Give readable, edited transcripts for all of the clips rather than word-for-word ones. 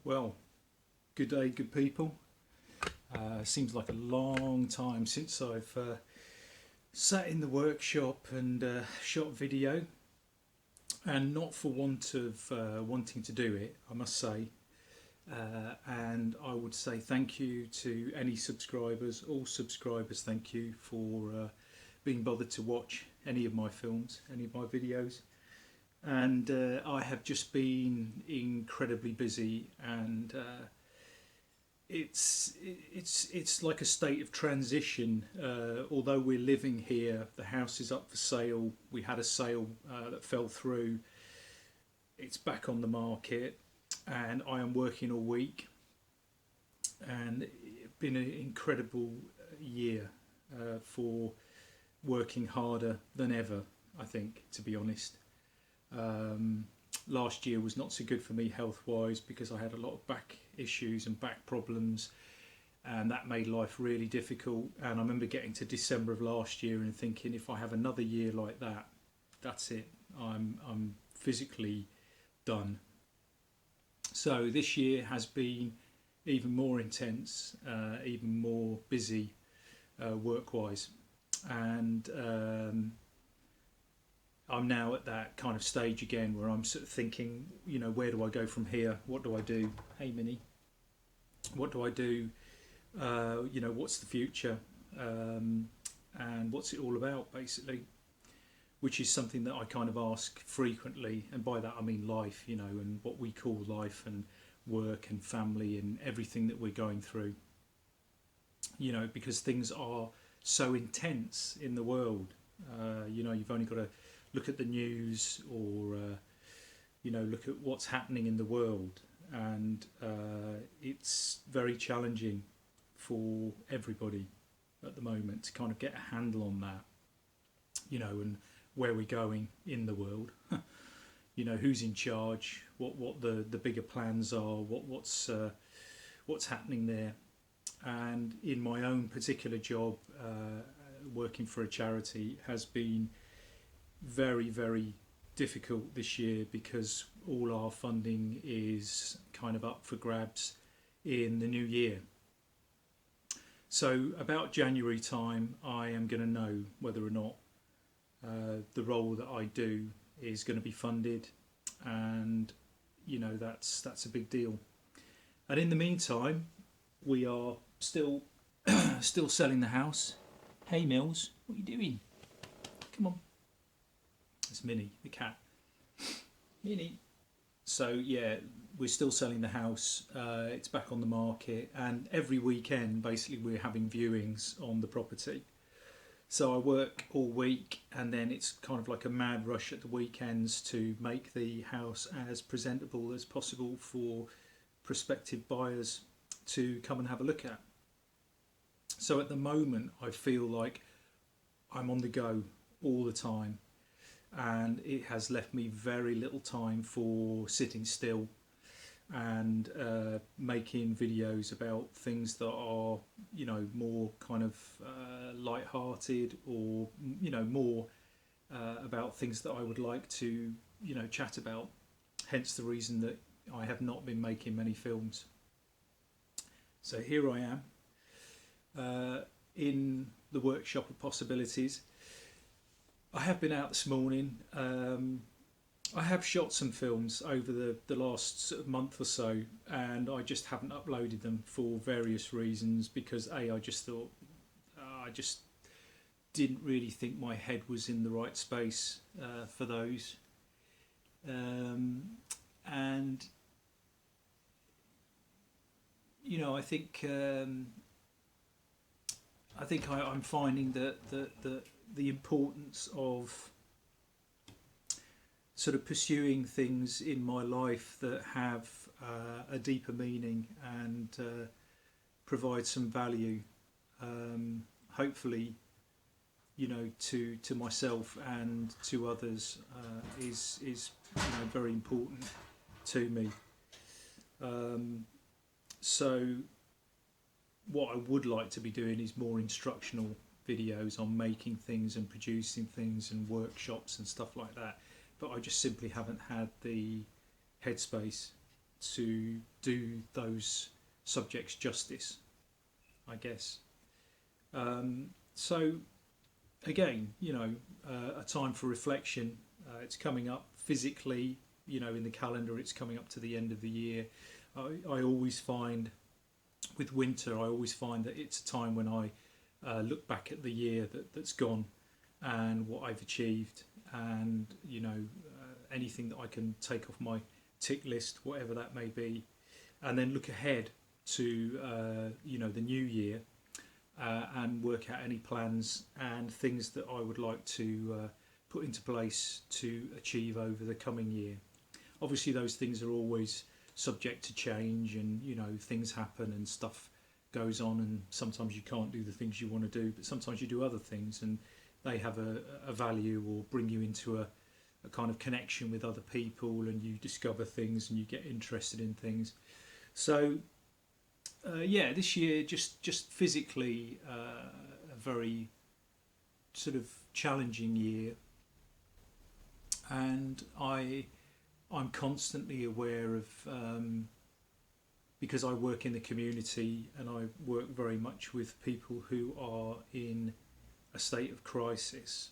Well, good day, good people. Seems like a long time since I've sat in the workshop and shot video, and not for want of wanting to do it, I must say. And I would say thank you to any subscribers, all subscribers, thank you for being bothered to watch any of my films, any of my videos. And I have just been incredibly busy, and it's like a state of transition. Although we're living here, the house is up for sale. We had a sale that fell through. It's back on the market, and I am working all week. And it's been an incredible year for working harder than ever, I think, to be honest. Last year was not so good for me health wise because I had a lot of back issues and back problems, and that made life really difficult. And I remember getting to December of last year and thinking, if I have another year like that, that's it, I'm physically done. So this year has been even more intense, even more busy work wise, and I'm now at that kind of stage again where I'm sort of thinking, where do I go from here? What do I do? Hey, Minnie. What do I do? What's the future? And what's it all about, basically? Which is something that I kind of ask frequently. And by that I mean life, and what we call life, and work and family and everything that we're going through. Because things are so intense in the world. You've only got to look at the news, or look at what's happening in the world, and it's very challenging for everybody at the moment to kind of get a handle on that, and where we're going in the world. Who's in charge, what the bigger plans are, what's happening there. And in my own particular job, working for a charity has been very, very difficult this year because all our funding is kind of up for grabs in the new year. So about January time, I am going to know whether or not the role that I do is going to be funded, and that's a big deal. And in the meantime, we are still selling the house. Hey Mills, what are you doing? Come on. It's Minnie, the cat. Minnie. So yeah, we're still selling the house. It's back on the market, and every weekend basically we're having viewings on the property. So I work all week, and then it's kind of like a mad rush at the weekends to make the house as presentable as possible for prospective buyers to come and have a look at. So at the moment I feel like I'm on the go all the time, and it has left me very little time for sitting still and making videos about things that are more kind of light-hearted, or more about things that I would like to chat about. Hence the reason that I have not been making many films. So here I am in the workshop of possibilities. I have been out this morning. I have shot some films over the last sort of month or so, and I just haven't uploaded them for various reasons, because I just thought I just didn't really think my head was in the right space for those. And I think I'm finding that the importance of sort of pursuing things in my life that have a deeper meaning and provide some value, hopefully, to myself and to others, is very important to me. So what I would like to be doing is more instructional videos on making things and producing things and workshops and stuff like that, but I just simply haven't had the headspace to do those subjects justice, I guess. So again, a time for reflection. It's coming up physically, in the calendar. It's coming up to the end of the year. I always find with winter, I always find that it's a time when I look back at the year that's gone and what I've achieved, and anything that I can take off my tick list, whatever that may be, and then look ahead to the new year, and work out any plans and things that I would like to put into place to achieve over the coming year. Obviously, those things are always subject to change, and things happen and stuff goes on, and sometimes you can't do the things you want to do, but sometimes you do other things and they have a value or bring you into a kind of connection with other people, and you discover things and you get interested in things. So this year just physically a very sort of challenging year, and I'm constantly aware of, because I work in the community and I work very much with people who are in a state of crisis,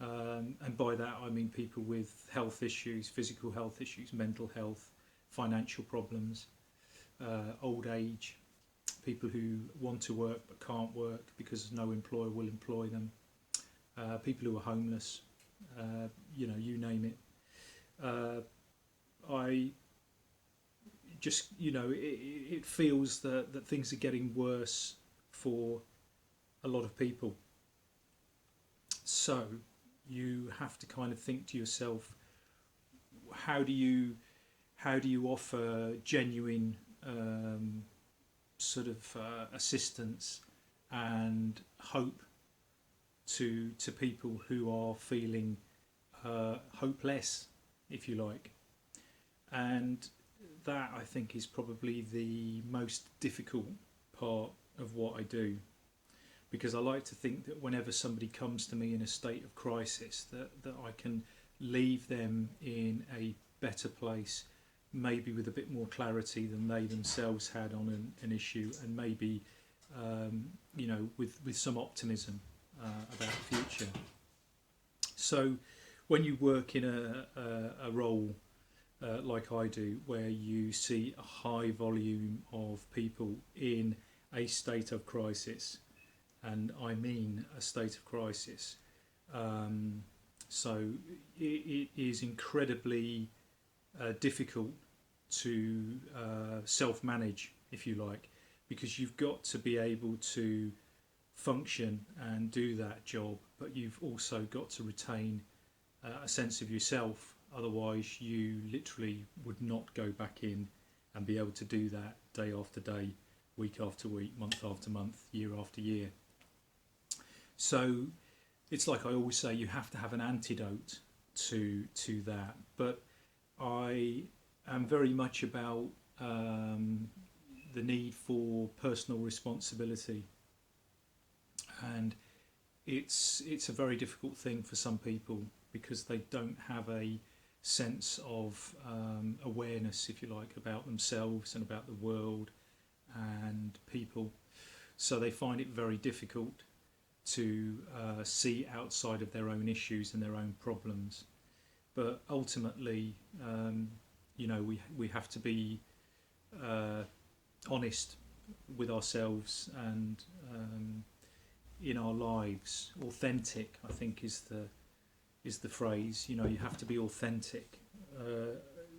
and by that I mean people with health issues, physical health issues, mental health, financial problems, old age, people who want to work but can't work because no employer will employ them, people who are homeless, you name it. I just, it feels that things are getting worse for a lot of people. So you have to kind of think to yourself, how do you offer genuine assistance and hope to people who are feeling hopeless, if you like. And that, I think, is probably the most difficult part of what I do, because I like to think that whenever somebody comes to me in a state of crisis, that I can leave them in a better place, maybe with a bit more clarity than they themselves had on an issue, and maybe with some optimism about the future. So when you work in a role like I do, where you see a high volume of people in a state of crisis, and I mean a state of crisis, so it is incredibly difficult to self-manage, if you like, because you've got to be able to function and do that job, but you've also got to retain a sense of yourself. Otherwise you literally would not go back in and be able to do that day after day, week after week, month after month, year after year. So it's like I always say, you have to have an antidote to that. But I am very much about the need for personal responsibility, and it's a very difficult thing for some people because they don't have a sense of awareness, if you like, about themselves and about the world and people. So they find it very difficult to see outside of their own issues and their own problems. But ultimately, we have to be honest with ourselves and in our lives. Authentic, I think, is the phrase. You have to be authentic.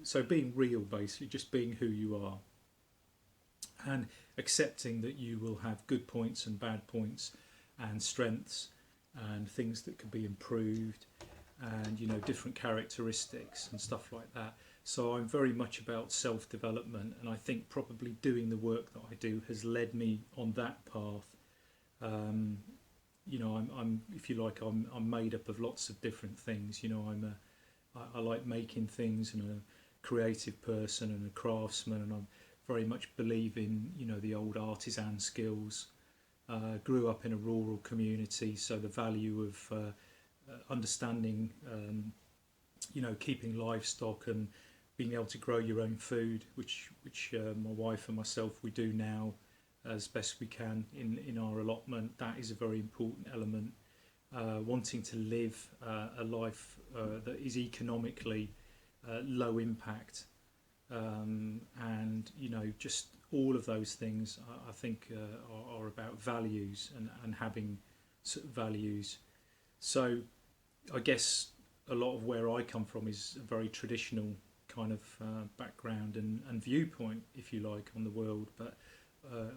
So being real, basically, just being who you are, and accepting that you will have good points and bad points, and strengths and things that could be improved, and different characteristics and stuff like that. So I'm very much about self-development, and I think probably doing the work that I do has led me on that path. I'm if you like, I'm made up of lots of different things. I like making things, and a creative person and a craftsman, and I very much believe in the old artisan skills. Grew up in a rural community, so the value of understanding, keeping livestock and being able to grow your own food, which my wife and myself we do now as best we can in our allotment. That is a very important element. Wanting to live a life that is economically low impact, and just all of those things I think are about values and having sort of values. So I guess a lot of where I come from is a very traditional kind of background and viewpoint, if you like, on the world. But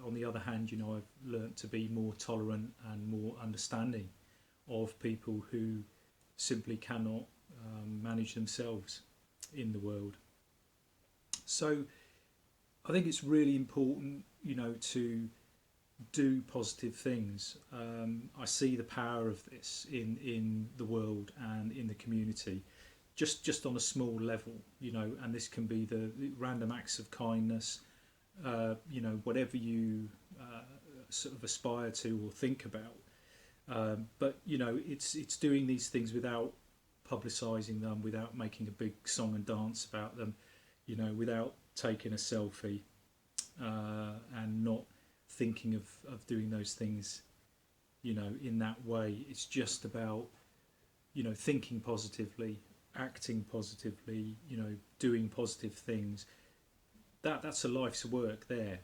on the other hand, I've learnt to be more tolerant and more understanding of people who simply cannot manage themselves in the world. So I think it's really important, to do positive things. I see the power of this in the world and in the community, just on a small level, and this can be the random acts of kindness, whatever you sort of aspire to or think about. But it's doing these things without publicising them, without making a big song and dance about them, without taking a selfie, and not thinking of doing those things, in that way. It's just about, thinking positively, acting positively, doing positive things. That's a life's work there.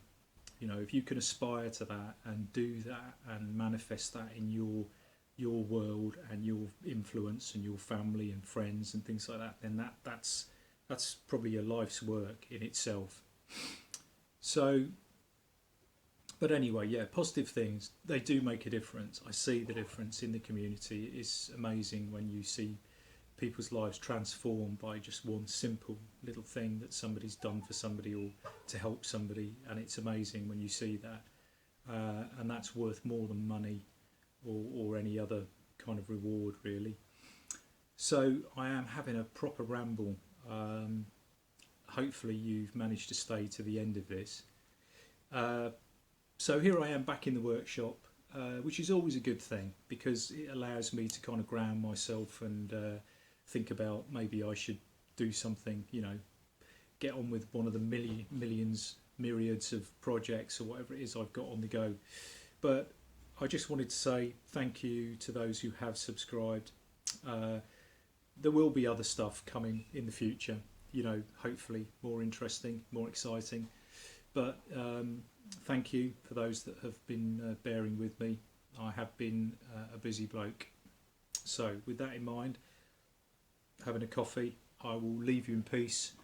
If you can aspire to that and do that and manifest that in your world and your influence and your family and friends and things like that, then that's probably a life's work in itself. So, but anyway, yeah, positive things, they do make a difference. I see the difference in the community. It's amazing when you see people's lives transformed by just one simple little thing that somebody's done for somebody or to help somebody, and it's amazing when you see that, and that's worth more than money or any other kind of reward, really. So I am having a proper ramble. Hopefully you've managed to stay to the end of this. So here I am back in the workshop, which is always a good thing because it allows me to kind of ground myself and think about maybe I should do something, get on with one of the myriads of projects or whatever it is I've got on the go. But I just wanted to say thank you to those who have subscribed. There will be other stuff coming in the future, hopefully more interesting, more exciting. But thank you for those that have been bearing with me. I have been a busy bloke. So with that in mind, having a coffee, I will leave you in peace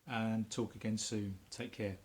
and talk again soon. Take care.